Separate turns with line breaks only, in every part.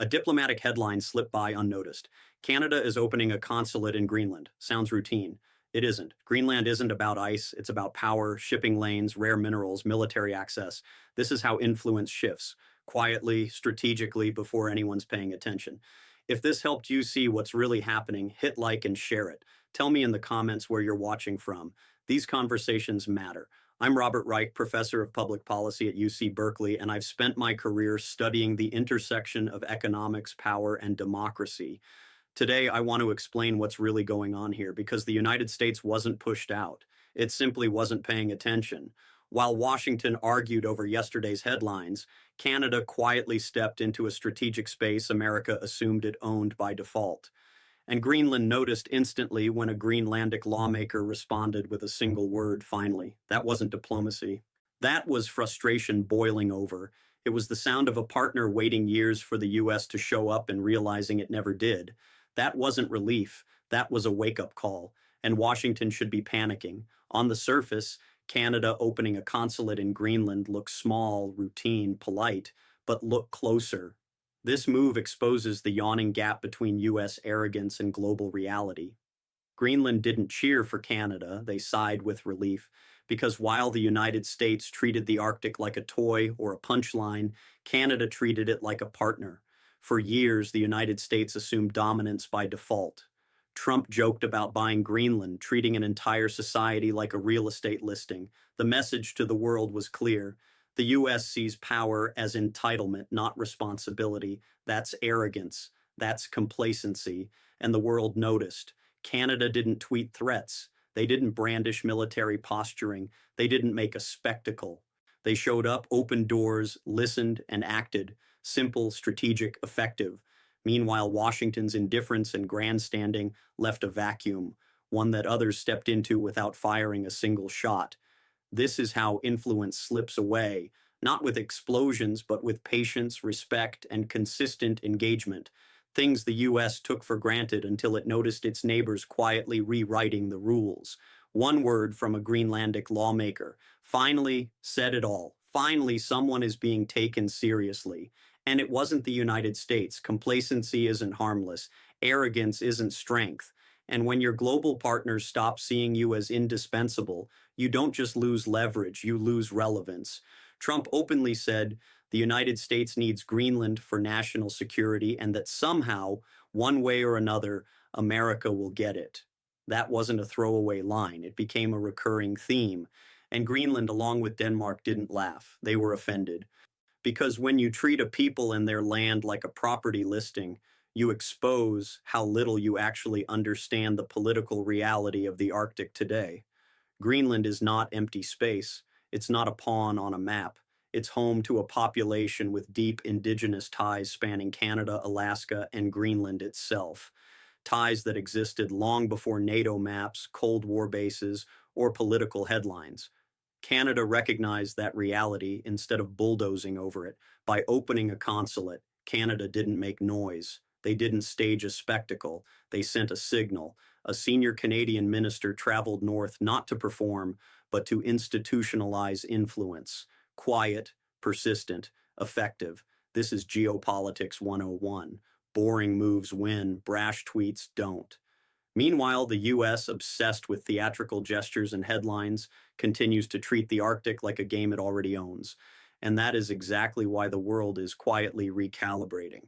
A diplomatic headline slipped by unnoticed. Canada is opening a consulate in Greenland. Sounds routine. It isn't. Greenland isn't about ice, it's about power, shipping lanes, rare minerals, military access. This is how influence shifts, quietly, strategically, before anyone's paying attention. If this helped you see what's really happening, hit like and share it. Tell me in the comments where you're watching from. These conversations matter. I'm Robert Reich, professor of public policy at UC Berkeley, and I've spent my career studying the intersection of economics, power, and democracy. Today, I want to explain what's really going on here because the United States wasn't pushed out. It simply wasn't paying attention. While Washington argued over yesterday's headlines, Canada quietly stepped into a strategic space America assumed it owned by default. And Greenland noticed instantly when a Greenlandic lawmaker responded with a single word, finally. That wasn't diplomacy. That was frustration boiling over. It was the sound of a partner waiting years for the US to show up and realizing it never did. That wasn't relief. That was a wake-up call. And Washington should be panicking. On the surface, Canada opening a consulate in Greenland looks small, routine, polite, but look closer. This move exposes the yawning gap between US arrogance and global reality. Greenland didn't cheer for Canada, they sighed with relief, because while the United States treated the Arctic like a toy or a punchline, Canada treated it like a partner. For years, the United States assumed dominance by default. Trump joked about buying Greenland, treating an entire society like a real estate listing. The message to the world was clear. The US sees power as entitlement, not responsibility. That's arrogance. That's complacency. And the world noticed. Canada didn't tweet threats. They didn't brandish military posturing. They didn't make a spectacle. They showed up, opened doors, listened, and acted. Simple, strategic, effective. Meanwhile, Washington's indifference and grandstanding left a vacuum, one that others stepped into without firing a single shot. This is how influence slips away, not with explosions, but with patience, respect, and consistent engagement. Things the US took for granted until it noticed its neighbors quietly rewriting the rules. One word from a Greenlandic lawmaker finally said it all. Finally, someone is being taken seriously. And it wasn't the United States. Complacency isn't harmless. Arrogance isn't strength. And when your global partners stop seeing you as indispensable, you don't just lose leverage, you lose relevance. Trump openly said the United States needs Greenland for national security and that somehow, one way or another, America will get it. That wasn't a throwaway line. It became a recurring theme. And Greenland, along with Denmark, didn't laugh. They were offended. Because when you treat a people and their land like a property listing, you expose how little you actually understand the political reality of the Arctic today. Greenland is not empty space. It's not a pawn on a map. It's home to a population with deep indigenous ties spanning Canada, Alaska, and Greenland itself. Ties that existed long before NATO maps, Cold War bases, or political headlines. Canada recognized that reality instead of bulldozing over it. By opening a consulate, Canada didn't make noise. They didn't stage a spectacle. They sent a signal. A senior Canadian minister traveled north not to perform, but to institutionalize influence. Quiet, persistent, effective. This is Geopolitics 101. Boring moves win, brash tweets don't. Meanwhile, the US, obsessed with theatrical gestures and headlines, continues to treat the Arctic like a game it already owns. And that is exactly why the world is quietly recalibrating.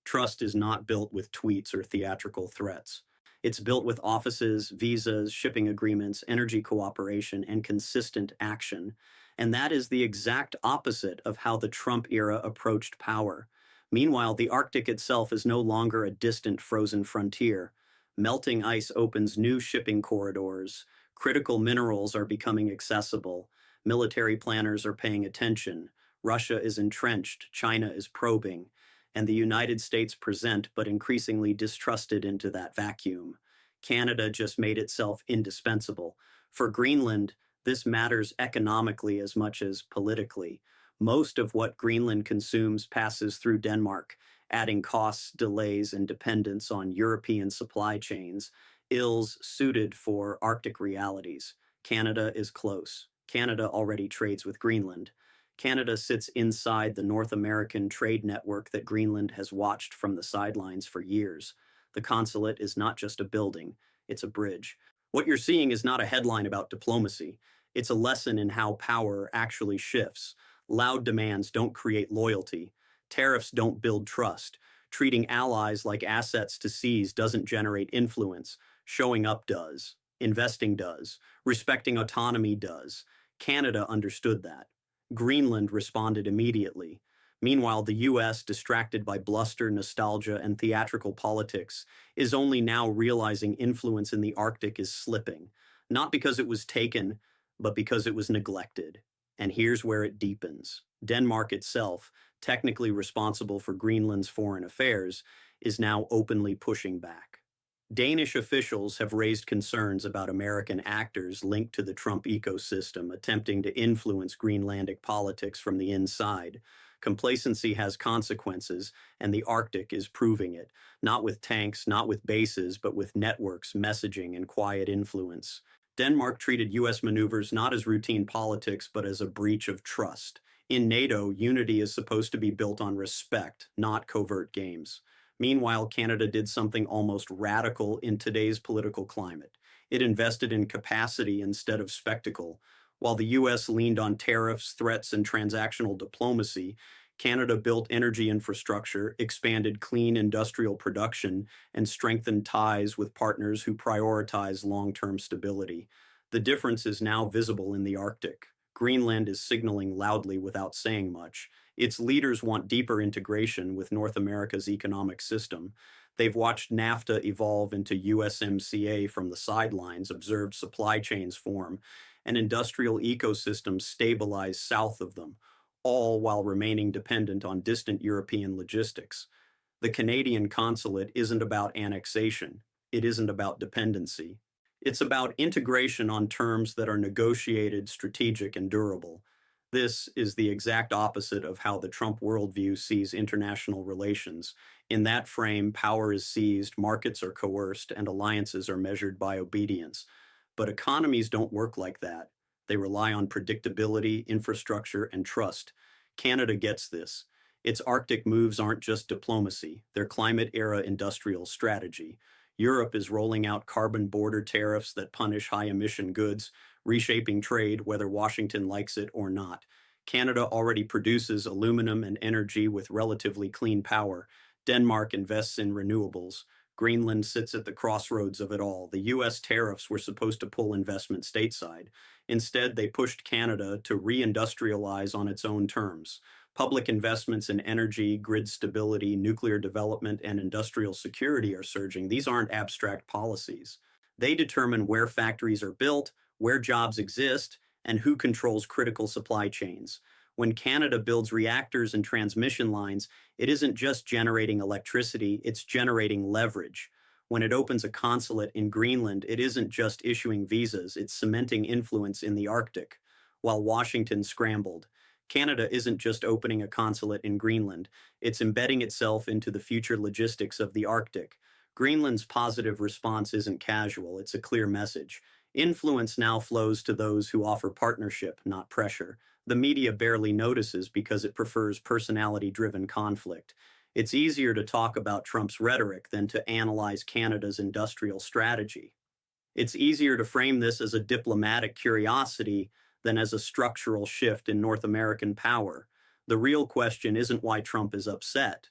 Trust is not built with tweets or theatrical threats. It's built with offices, visas, shipping agreements, energy cooperation, and consistent action. And that is the exact opposite of how the Trump era approached power. Meanwhile, the Arctic itself is no longer a distant frozen frontier. Melting ice opens new shipping corridors. Critical minerals are becoming accessible. Military planners are paying attention. Russia is entrenched. China is probing. And the United States present but increasingly distrusted into that vacuum. Canada just made itself indispensable. For Greenland, this matters economically as much as politically. Most of what Greenland consumes passes through Denmark, adding costs, delays, and dependence on European supply chains, ills suited for Arctic realities. Canada is close. Canada already trades with Greenland. Canada sits inside the North American trade network that Greenland has watched from the sidelines for years. The consulate is not just a building, it's a bridge. What you're seeing is not a headline about diplomacy, it's a lesson in how power actually shifts. Loud demands don't create loyalty, tariffs don't build trust. Treating allies like assets to seize doesn't generate influence. Showing up does. Investing does. Respecting autonomy does. Canada understood that. Greenland responded immediately. Meanwhile, the US, distracted by bluster, nostalgia, and theatrical politics, is only now realizing influence in the Arctic is slipping, not because it was taken, but because it was neglected. And here's where it deepens. Denmark itself, technically responsible for Greenland's foreign affairs, is now openly pushing back. Danish officials have raised concerns about American actors linked to the Trump ecosystem attempting to influence Greenlandic politics from the inside. Complacency has consequences, and the Arctic is proving it, not with tanks, not with bases, but with networks, messaging, and quiet influence. Denmark treated U.S. maneuvers not as routine politics, but as a breach of trust. In NATO, unity is supposed to be built on respect, not covert games. Meanwhile, Canada did something almost radical in today's political climate. It invested in capacity instead of spectacle. While the U.S. leaned on tariffs, threats, and transactional diplomacy, Canada built energy infrastructure, expanded clean industrial production, and strengthened ties with partners who prioritize long-term stability. The difference is now visible in the Arctic. Greenland is signaling loudly without saying much. Its leaders want deeper integration with North America's economic system. They've watched NAFTA evolve into USMCA from the sidelines, observed supply chains form, and industrial ecosystems stabilize south of them, all while remaining dependent on distant European logistics. The Canadian consulate isn't about annexation. It isn't about dependency. It's about integration on terms that are negotiated, strategic, and durable. This is the exact opposite of how the Trump worldview sees international relations. In that frame, power is seized, markets are coerced, and alliances are measured by obedience. But economies don't work like that. They rely on predictability, infrastructure, and trust. Canada gets this. Its Arctic moves aren't just diplomacy, they're climate-era industrial strategy. Europe is rolling out carbon border tariffs that punish high-emission goods, reshaping trade whether Washington likes it or not. Canada already produces aluminum and energy with relatively clean power. Denmark invests in renewables. Greenland sits at the crossroads of it all. The U.S. tariffs were supposed to pull investment stateside. Instead, they pushed Canada to reindustrialize on its own terms. Public investments in energy, grid stability, nuclear development, and industrial security are surging. These aren't abstract policies. They determine where factories are built, where jobs exist, and who controls critical supply chains. When Canada builds reactors and transmission lines, it isn't just generating electricity, it's generating leverage. When it opens a consulate in Greenland, it isn't just issuing visas, it's cementing influence in the Arctic. While Washington scrambled, Canada isn't just opening a consulate in Greenland, it's embedding itself into the future logistics of the Arctic. Greenland's positive response isn't casual, it's a clear message. Influence now flows to those who offer partnership, not pressure. The media barely notices because it prefers personality-driven conflict. It's easier to talk about Trump's rhetoric than to analyze Canada's industrial strategy. It's easier to frame this as a diplomatic curiosity than as a structural shift in North American power. The real question isn't why Trump is upset.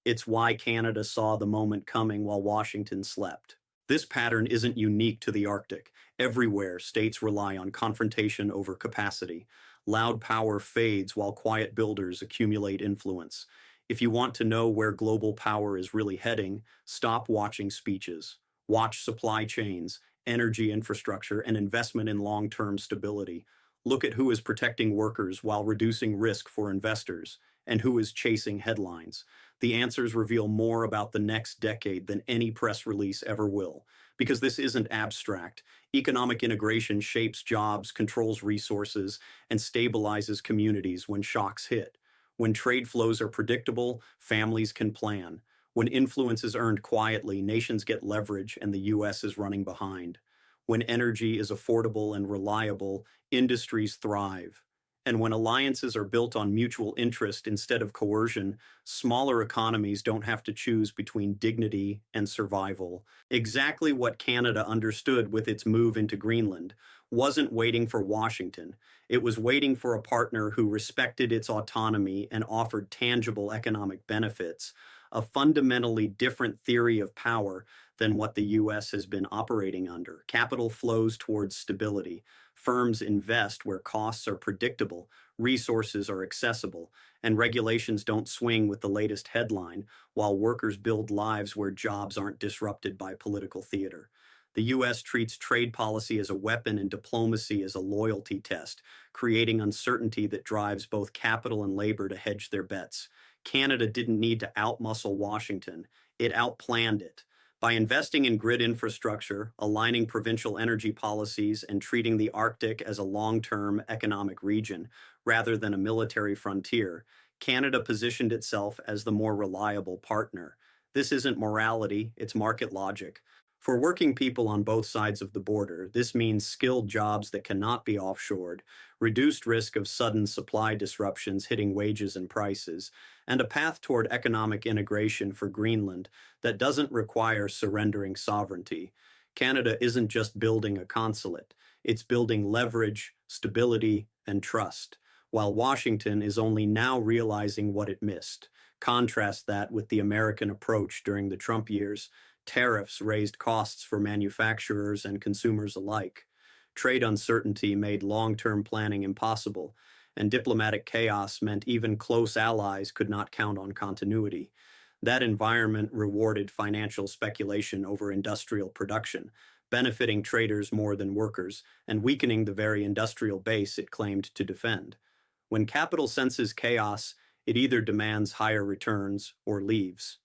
It's why Canada saw the moment coming while Washington slept. This pattern isn't unique to the Arctic. Everywhere, states rely on confrontation over capacity. Loud power fades while quiet builders accumulate influence. If you want to know where global power is really heading, stop watching speeches. Watch supply chains, energy infrastructure, and investment in long-term stability. Look at who is protecting workers while reducing risk for investors, and who is chasing headlines. The answers reveal more about the next decade than any press release ever will. Because this isn't abstract. Economic integration shapes jobs, controls resources, and stabilizes communities when shocks hit. When trade flows are predictable, families can plan. When influence is earned quietly, nations get leverage and the U.S. is running behind. When energy is affordable and reliable, industries thrive. And when alliances are built on mutual interest instead of coercion, smaller economies don't have to choose between dignity and survival. Exactly what Canada understood with its move into Greenland wasn't waiting for Washington. It was waiting for a partner who respected its autonomy and offered tangible economic benefits, a fundamentally different theory of power than what the US has been operating under. Capital flows towards stability. Firms invest where costs are predictable, resources are accessible, and regulations don't swing with the latest headline, while workers build lives where jobs aren't disrupted by political theater. The US treats trade policy as a weapon and diplomacy as a loyalty test, creating uncertainty that drives both capital and labor to hedge their bets. Canada didn't need to outmuscle Washington, it outplanned it. By investing in grid infrastructure, aligning provincial energy policies, and treating the Arctic as a long-term economic region rather than a military frontier, Canada positioned itself as the more reliable partner. This isn't morality, it's market logic. For working people on both sides of the border, this means skilled jobs that cannot be offshored, reduced risk of sudden supply disruptions hitting wages and prices, and a path toward economic integration for Greenland that doesn't require surrendering sovereignty. Canada isn't just building a consulate, it's building leverage, stability, and trust, while Washington is only now realizing what it missed. Contrast that with the American approach during the Trump years. Tariffs raised costs for manufacturers and consumers alike. Trade uncertainty made long-term planning impossible, and diplomatic chaos meant even close allies could not count on continuity. That environment rewarded financial speculation over industrial production, benefiting traders more than workers, and weakening the very industrial base it claimed to defend. When capital senses chaos, it either demands higher returns or leaves.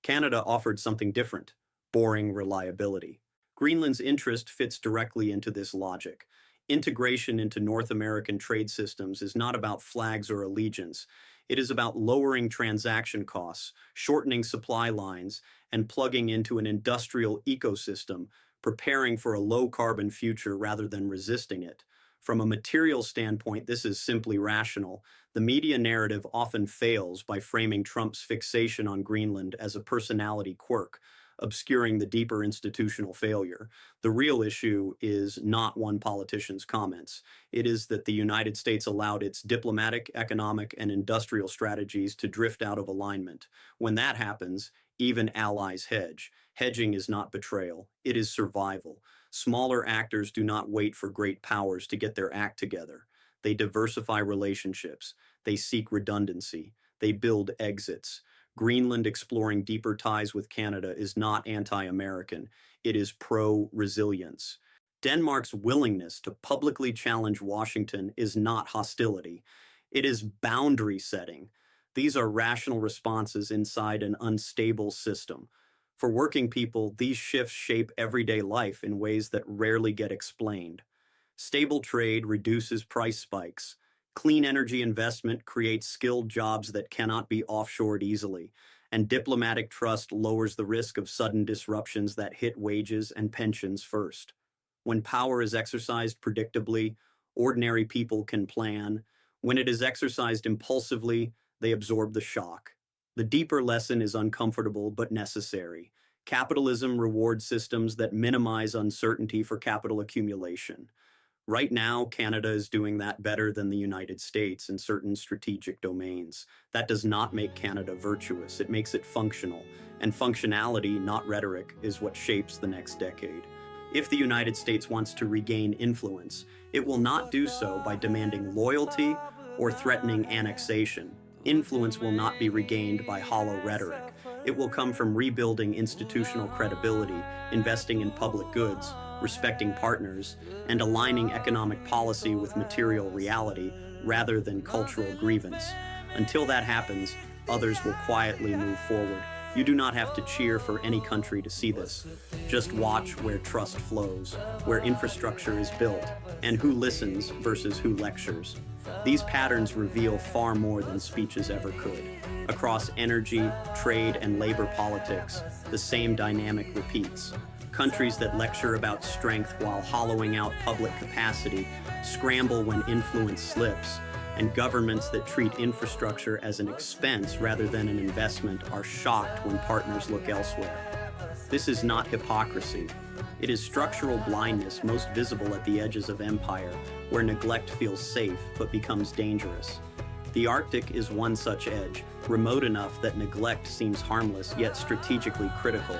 Canada offered something different: boring reliability. Greenland's interest fits directly into this logic. Integration into North American trade systems is not about flags or allegiance. It is about lowering transaction costs, shortening supply lines, and plugging into an industrial ecosystem, preparing for a low-carbon future rather than resisting it. From a material standpoint, this is simply rational. The media narrative often fails by framing Trump's fixation on Greenland as a personality quirk, obscuring the deeper institutional failure. The real issue is not one politician's comments. It is that the United States allowed its diplomatic, economic, and industrial strategies to drift out of alignment. When that happens, even allies hedge. Hedging is not betrayal, it is survival. Smaller actors do not wait for great powers to get their act together. They diversify relationships, they seek redundancy, they build exits. Greenland exploring deeper ties with Canada is not anti-American, it is pro-resilience. Denmark's willingness to publicly challenge Washington is not hostility, it is boundary setting. These are rational responses inside an unstable system. For working people, these shifts shape everyday life in ways that rarely get explained. Stable trade reduces price spikes. Clean energy investment creates skilled jobs that cannot be offshored easily, and diplomatic trust lowers the risk of sudden disruptions that hit wages and pensions first. When power is exercised predictably, ordinary people can plan. When it is exercised impulsively, they absorb the shock. The deeper lesson is uncomfortable but necessary. Capitalism rewards systems that minimize uncertainty for capital accumulation. Right now, Canada is doing that better than the United States in certain strategic domains. That does not make Canada virtuous, it makes it functional. And functionality, not rhetoric, is what shapes the next decade. If the United States wants to regain influence, it will not do so by demanding loyalty or threatening annexation. Influence will not be regained by hollow rhetoric. It will come from rebuilding institutional credibility, investing in public goods, respecting partners, and aligning economic policy with material reality rather than cultural grievance. Until that happens, others will quietly move forward. You do not have to cheer for any country to see this. Just watch where trust flows, where infrastructure is built, and who listens versus who lectures. These patterns reveal far more than speeches ever could. Across energy, trade, and labor politics, the same dynamic repeats. Countries that lecture about strength while hollowing out public capacity scramble when influence slips, And governments that treat infrastructure as an expense rather than an investment are shocked when partners look elsewhere. This is not hypocrisy. It is structural blindness most visible at the edges of empire, where neglect feels safe but becomes dangerous. The Arctic is one such edge, remote enough that neglect seems harmless yet strategically critical.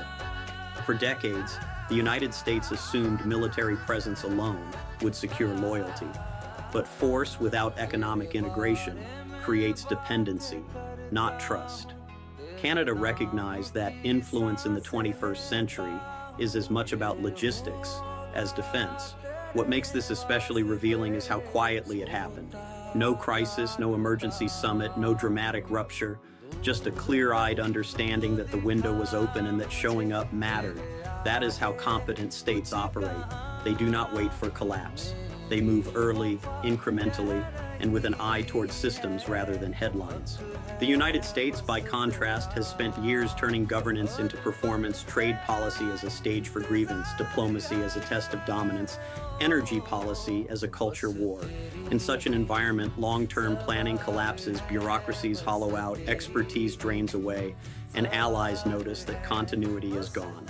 For decades, the United States assumed military presence alone would secure loyalty. But force without economic integration creates dependency, not trust. Canada recognized that influence in the 21st century is as much about logistics as defense. What makes this especially revealing is how quietly it happened. No crisis, no emergency summit, no dramatic rupture, just a clear-eyed understanding that the window was open and that showing up mattered. That is how competent states operate. They do not wait for collapse. They move early, incrementally, and with an eye towards systems rather than headlines. The United States, by contrast, has spent years turning governance into performance, trade policy as a stage for grievance, diplomacy as a test of dominance, energy policy as a culture war. In such an environment, long-term planning collapses, bureaucracies hollow out, expertise drains away, and allies notice that continuity is gone.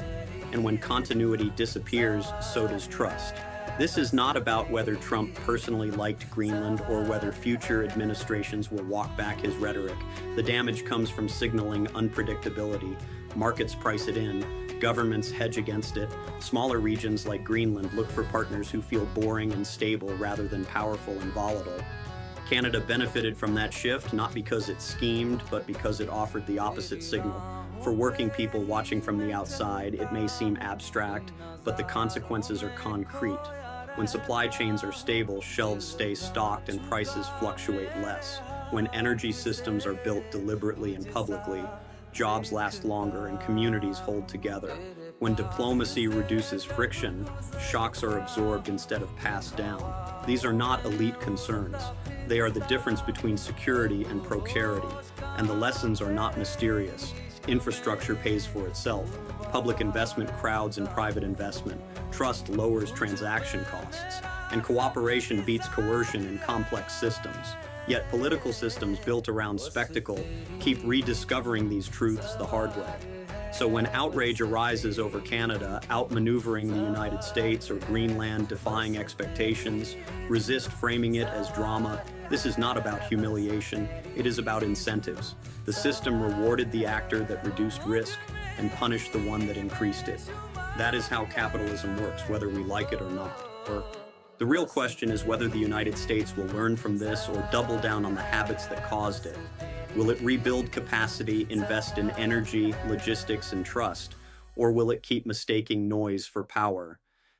And when continuity disappears, so does trust. This is not about whether Trump personally liked Greenland or whether future administrations will walk back his rhetoric. The damage comes from signaling unpredictability. Markets price it in. Governments hedge against it. Smaller regions like Greenland look for partners who feel boring and stable rather than powerful and volatile. Canada benefited from that shift, not because it schemed, but because it offered the opposite signal. For working people watching from the outside, it may seem abstract, but the consequences are concrete. When supply chains are stable, shelves stay stocked and prices fluctuate less. When energy systems are built deliberately and publicly, jobs last longer and communities hold together. When diplomacy reduces friction, shocks are absorbed instead of passed down. These are not elite concerns. They are the difference between security and precarity, and the lessons are not mysterious. Infrastructure pays for itself. Public investment crowds in private investment. Trust lowers transaction costs. And cooperation beats coercion in complex systems. Yet political systems built around spectacle keep rediscovering these truths the hard way. So when outrage arises over Canada outmaneuvering the United States or Greenland defying expectations, resist framing it as drama. This is not about humiliation, it is about incentives. The system rewarded the actor that reduced risk and punished the one that increased it. That is how capitalism works, whether we like it or not. The real question is whether the United States will learn from this or double down on the habits that caused it. Will it rebuild capacity, invest in energy, logistics, and trust? Or will it keep mistaking noise for power?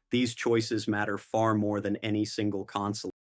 These choices matter far more than any single consulate.